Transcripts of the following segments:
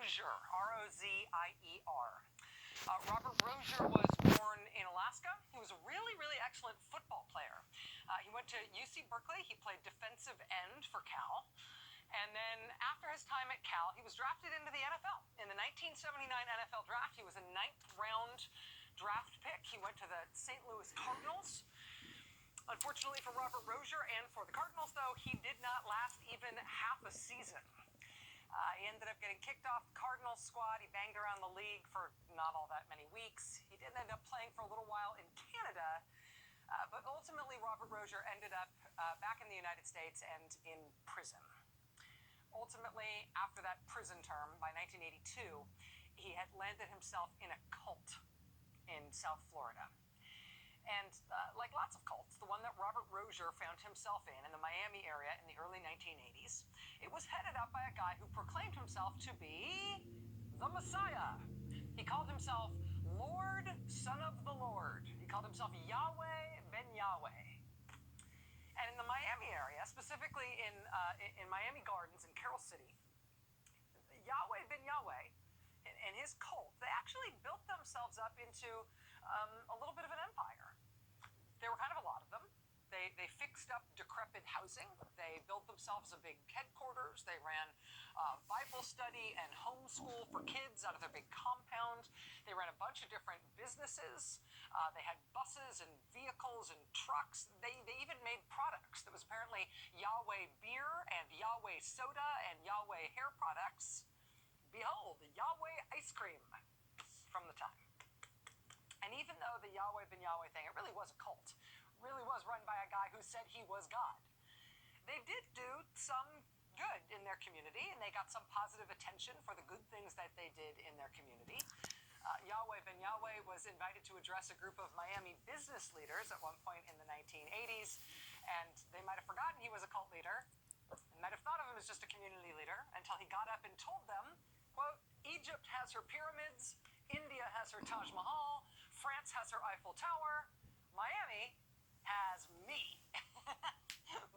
Rozier, R-O-Z-I-E-R. Robert Rozier was born in Alaska. He was a really, really excellent football player. He went to UC Berkeley. He played defensive end for Cal. And then after his time at Cal, he was drafted into the NFL. In the 1979 NFL draft, he was a 9th round draft pick. He went to the St. Louis Cardinals. Unfortunately for Robert Rozier and for the Cardinals, though, he did not last even half a season. He ended up getting kicked off the Cardinals squad. He banged around the league for not all that many weeks. He did end up playing for a little while in Canada, but ultimately Robert Rozier ended up back in the United States and in prison. Ultimately, after that prison term, by 1982, he had landed himself in a cult in South Florida. And like lots of cults, the one that Robert Rozier found himself in the Miami area in the early 1980s, it was headed up by a guy who proclaimed himself to be the Messiah. He called himself Lord, Son of the Lord. He called himself Yahweh ben Yahweh. And in the Miami area, specifically in Miami Gardens in Carroll City, Yahweh ben Yahweh and his cult, they actually built themselves up into a little bit of an empire. There were kind of a lot of them. They fixed up decrepit housing. They built themselves a big headquarters. They ran Bible study and homeschool for kids out of their big compound. They ran a bunch of different businesses. They had buses and vehicles and trucks. They even made products. There was apparently Yahweh beer and Yahweh soda and Yahweh hair products. Behold, Yahweh ice cream from the time. And even though the Yahweh ben Yahweh thing, it really was a cult, really was run by a guy who said he was God, they did do some good in their community, and they got some positive attention for the good things that they did in their community. Yahweh ben Yahweh was invited to address a group of Miami business leaders at one point in the 1980s, and they might have forgotten he was a cult leader, and might have thought of him as just a community leader, until he got up and told them, quote, Egypt has her pyramids, India has her Taj Mahal, France has her Eiffel Tower, Miami has me.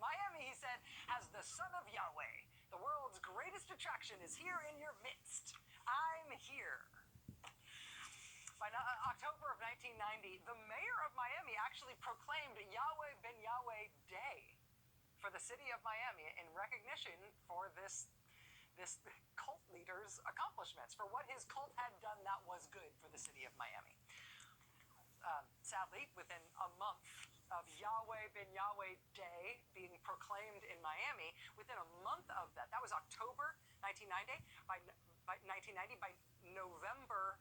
Miami, he said, has the Son of Yahweh. The world's greatest attraction is here in your midst. I'm here. By October of 1990, the mayor of Miami actually proclaimed Yahweh ben Yahweh Day for the city of Miami in recognition for this cult leader's accomplishments, for what his cult had done that was good for the city of Miami. Sadly, within a month of Yahweh ben Yahweh Day being proclaimed in Miami, within a month of that was October 1990, by November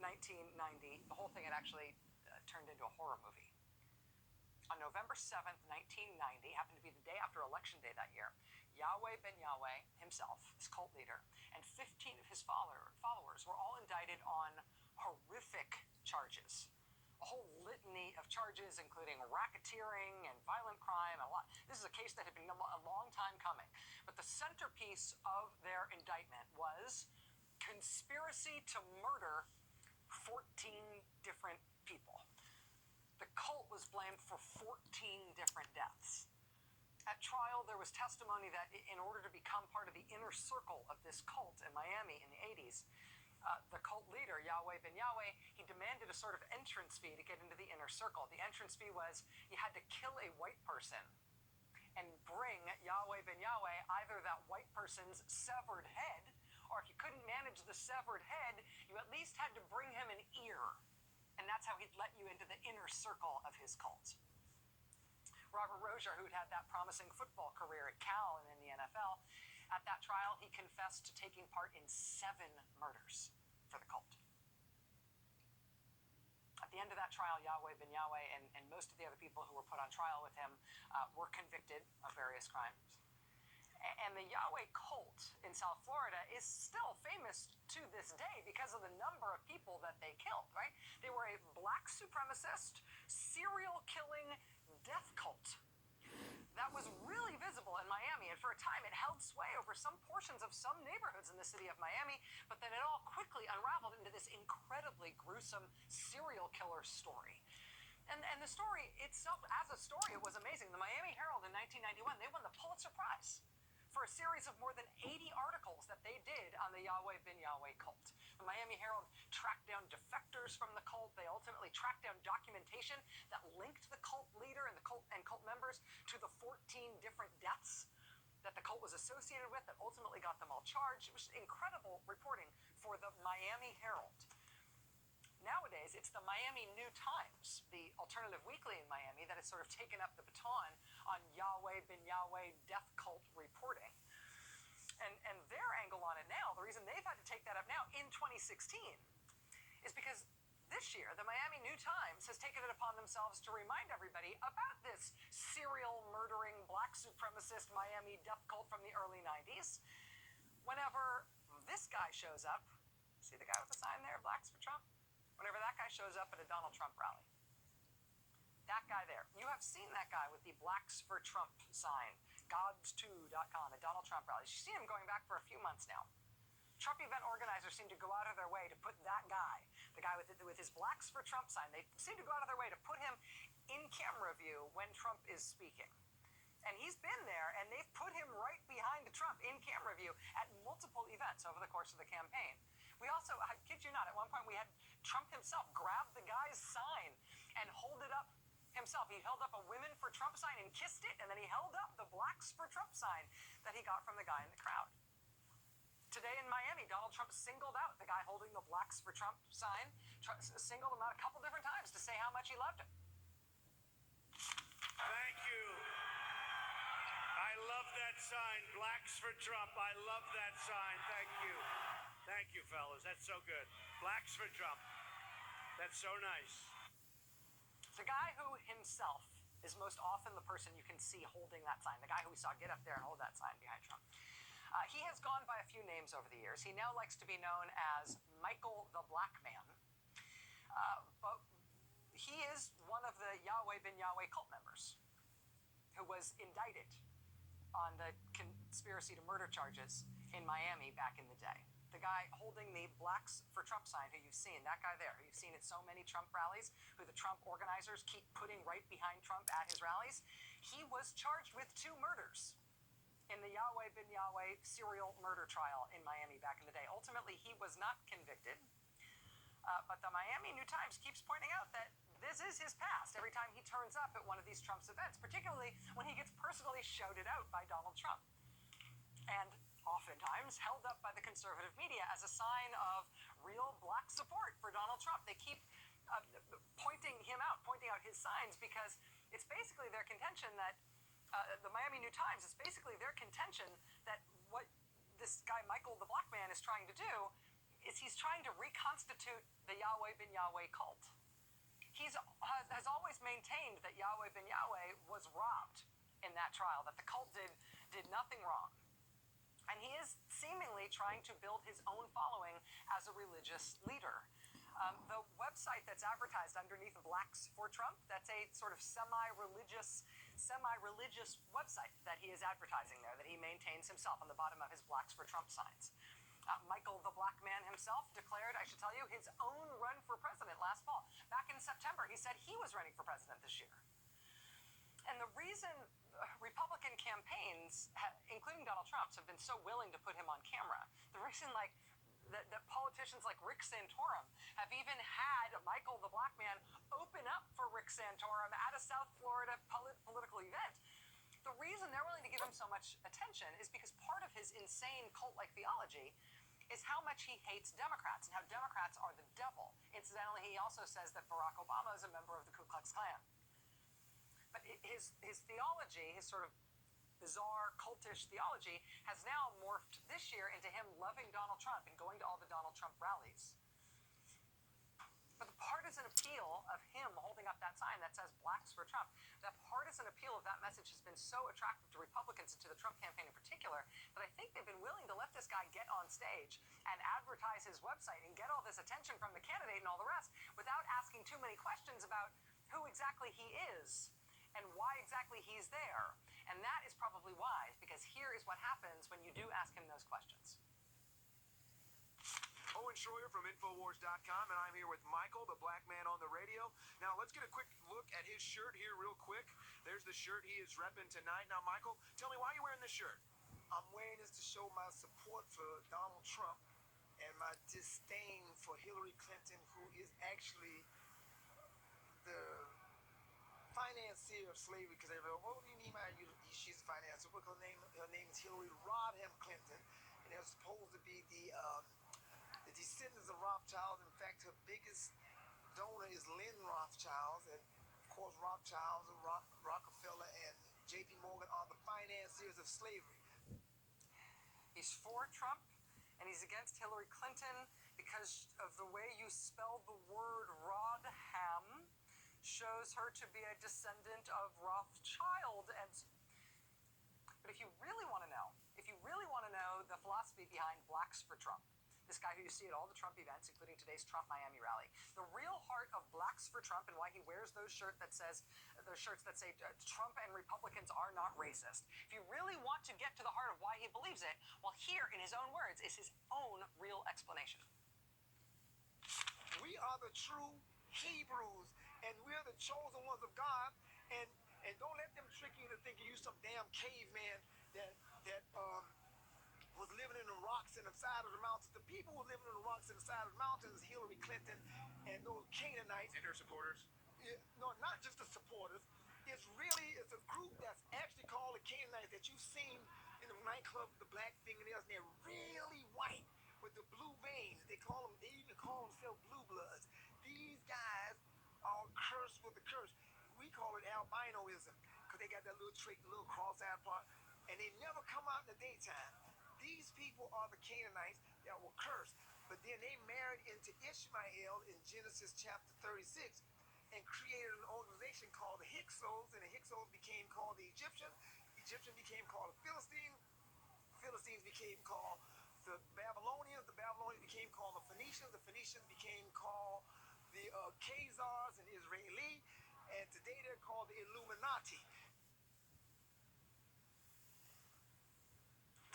1990, the whole thing had actually turned into a horror movie. On November 7th, 1990, happened to be the day after Election Day that year, Yahweh ben Yahweh himself, his cult leader, and 15 of his followers were all indicted on horrific charges. A whole litany of charges, including racketeering and violent crime. This is a case that had been a long time coming. But the centerpiece of their indictment was conspiracy to murder 14 different people. The cult was blamed for 14 different deaths. At trial, there was testimony that in order to become part of the inner circle of this cult in Miami in the 80s, the cult leader, Yahweh ben Yahweh, he demanded a sort of entrance fee to get into the inner circle. The entrance fee was you had to kill a white person and bring Yahweh ben Yahweh either that white person's severed head, or if you couldn't manage the severed head, you at least had to bring him an ear. And that's how he'd let you into the inner circle of his cult. Robert Rozier, who'd had that promising football career at Cal and in the NFL, at that trial, he confessed to taking part in 7 murders for the cult. At the end of that trial, Yahweh ben Yahweh and most of the other people who were put on trial with him were convicted of various crimes. And the Yahweh cult in South Florida is still famous to this day because of the number of people that they killed, right? They were a black supremacist, serial killing death cult that was really visible in Miami, and for a time it held sway over some portions of some neighborhoods in the city of Miami, but then it all quickly unraveled into this incredibly gruesome serial killer story. And the story itself, as a story, it was amazing. The Miami Herald in 1991, they won the Pulitzer Prize for a series of more than 80 articles that they did on the Yahweh bin Yahweh cult. The Miami Herald tracked down defectors from the cult. They ultimately tracked down documentation that linked the cult leader and the cult members to the 14 different deaths that the cult was associated with that ultimately got them all charged. It was incredible reporting for the Miami Herald. Nowadays, it's the Miami New Times, the alternative weekly in Miami, that has sort of taken up the baton on Yahweh bin Yahweh death cult reporting. And their angle on it now, the reason they've had to take that up now in 2016, is because this year, the Miami New Times has taken it upon themselves to remind everybody about this serial murdering black supremacist Miami death cult from the early 90s. Whenever this guy shows up, see the guy with the sign there, Blacks for Trump? Whenever that guy shows up at a Donald Trump rally, that guy there, you have seen that guy with the Blacks for Trump sign, gods2.com, at Donald Trump rallies. You've seen him going back for a few months now. Trump event organizers seem to go out of their way to put that guy, the guy with his Blacks for Trump sign, they seem to go out of their way to put him in camera view when Trump is speaking. And he's been there, and they've put him right behind Trump in camera view at multiple events over the course of the campaign. We also, I kid you not, at one point we had Trump himself grab the guy's sign and hold it up himself. He held up a Women for Trump sign and kissed it, and then he held up the Blacks for Trump sign that he got from the guy in the crowd. Today in Miami, Donald Trump singled out the guy holding the Blacks for Trump sign, singled him out a couple different times to say how much he loved him. Thank you. I love that sign, Blacks for Trump. I love that sign. Thank you. Thank you, fellas. That's so good. Blacks for Trump. That's so nice. The guy who himself is most often the person you can see holding that sign, the guy who we saw get up there and hold that sign behind Trump. He has gone by a few names over the years. He now likes to be known as Michael the Black Man. But he is one of the Yahweh bin Yahweh cult members who was indicted on the conspiracy to murder charges in Miami back in the day. The guy holding the Blacks for Trump sign, who you've seen, that guy there, who you've seen at so many Trump rallies, who the Trump organizers keep putting right behind Trump at his rallies, he was charged with 2 murders in the Yahweh bin Yahweh serial murder trial in Miami back in the day. Ultimately, he was not convicted, but the Miami New Times keeps pointing out that this is his past every time he turns up at one of these Trump's events, particularly when he gets personally shouted out by Donald Trump. And oftentimes held up by the conservative media as a sign of real black support for Donald Trump. They keep pointing out his signs, because it's basically their contention that the Miami New Times is basically their contention that what this guy Michael the Black Man is trying to do is he's trying to reconstitute the Yahweh bin Yahweh cult. Has always maintained that Yahweh bin Yahweh was robbed in that trial, that the cult did nothing wrong. And he is seemingly trying to build his own following as a religious leader. The website that's advertised underneath Blacks for Trump, that's a sort of semi-religious website that he is advertising there, that he maintains himself on the bottom of his Blacks for Trump signs. Michael the Black Man himself declared, I should tell you, his own run for president last fall. Back in September, he said he was running for president this year. And the reason Republican campaigns, including Donald Trump's, have been so willing to put him on camera, the reason that politicians like Rick Santorum have even had Michael the Black Man open up for Rick Santorum at a South Florida political event, the reason they're willing to give him so much attention is because part of his insane cult-like theology is how much he hates Democrats and how Democrats are the devil. Incidentally, he also says that Barack Obama is a member of the Ku Klux Klan. But his theology, his sort of bizarre, cultish theology, has now morphed this year into him loving Donald Trump and going to all the Donald Trump rallies. But the partisan appeal of him holding up that sign that says Blacks for Trump, the partisan appeal of that message has been so attractive to Republicans and to the Trump campaign in particular that I think they've been willing to let this guy get on stage and advertise his website and get all this attention from the candidate and all the rest without asking too many questions about who exactly he is and why exactly he's there. And that is probably wise, because here is what happens when you do ask him those questions. Owen Schroyer from Infowars.com, and I'm here with Michael, the Black Man on the radio. Now, let's get a quick look at his shirt here real quick. There's the shirt he is repping tonight. Now, Michael, tell me, why are you wearing this shirt? I'm wearing this to show my support for Donald Trump and my disdain for Hillary Clinton, who is actually the financier of slavery, because everybody, what do you mean by she's a financier? Well, her name is Hillary Rodham Clinton, and they're supposed to be the descendants of Rothschild. In fact, her biggest donor is Lynn Rothschild, and of course Rothschilds and Rockefeller and J.P. Morgan are the financiers of slavery. He's for Trump, and he's against Hillary Clinton because of the way you spell the word Rodham shows her to be a descendant of Rothschild. But if you really want to know the philosophy behind Blacks for Trump, this guy who you see at all the Trump events, including today's Trump Miami rally, the real heart of Blacks for Trump and why he wears those shirts that say Trump and Republicans are not racist. If you really want to get to the heart of why he believes it, well, here in his own words is his own real explanation. We are the true Hebrews, and we're the chosen ones of God, and don't let them trick you into thinking you some damn caveman that was living in the rocks in the side of the mountains. The people who were living in the rocks in the side of the mountains, Hillary Clinton and those Canaanites. And her supporters? No, not just the supporters. It's a group that's actually called the Canaanites that you've seen in the nightclub with the black fingernails, and they're really white with the blue veins. They even call themselves blue bloods. These guys are cursed with the curse. We call it albinoism because they got that little trait, the little cross-eyed part, and they never come out in the daytime. These people are the Canaanites that were cursed, but then they married into Ishmael in Genesis chapter 36 and created an organization called the Hyksos, and the Hyksos became called the Egyptians. Egyptians became called the Philistines. Philistines became called the Babylonians. The Babylonians became called the Phoenicians. The Phoenicians became called the Khazars and Israeli, and today they're called the Illuminati.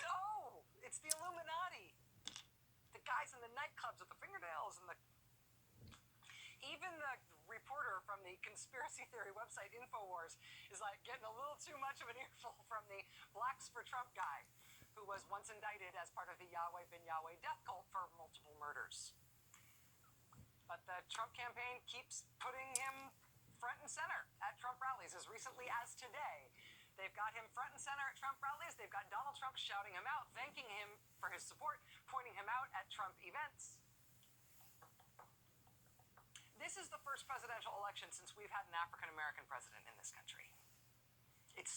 Oh, it's the Illuminati. The guys in the nightclubs with the fingernails and even the reporter from the conspiracy theory website InfoWars is like getting a little too much of an earful from the Blacks for Trump guy, who was once indicted as part of the Yahweh bin Yahweh death cult for multiple murders. But the Trump campaign keeps putting him front and center at Trump rallies, as recently as today. They've got him front and center at Trump rallies. They've got Donald Trump shouting him out, thanking him for his support, pointing him out at Trump events. This is the first presidential election since we've had an African-American president in this country. It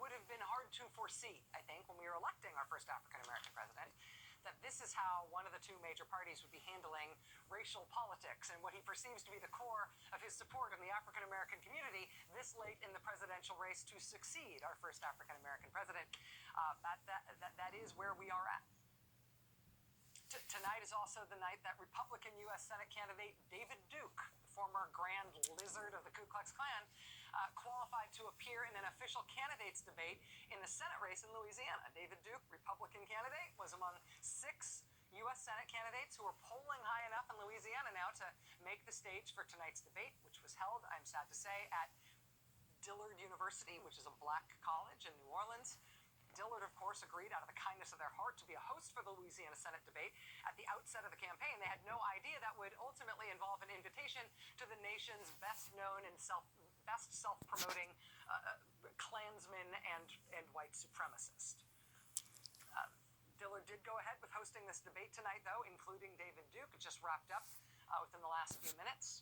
would have been hard to foresee, I think, when we were electing our first African-American president, that this is how one of the two major parties would be handling racial politics and what he perceives to be the core of his support of the African-American community this late in the presidential race to succeed our first African-American president. That is where we are at. Tonight is also the night that Republican U.S. Senate candidate David Duke, the former Grand Lizard of the Ku Klux Klan, qualified to appear in an official candidates debate in the Senate race in Louisiana. David Duke, Republican candidate, was among 6 U.S. Senate candidates who are polling high enough in Louisiana now to make the stage for tonight's debate, which was held, I'm sad to say, at Dillard University, which is a black college in New Orleans. Dillard, of course, agreed out of the kindness of their heart to be a host for the Louisiana Senate debate at the outset of the campaign. They had no idea that would ultimately involve an invitation to the nation's best-known and best self-promoting Klansman and white supremacist. Dillard did go ahead with hosting this debate tonight, though, including David Duke. It just wrapped up within the last few minutes.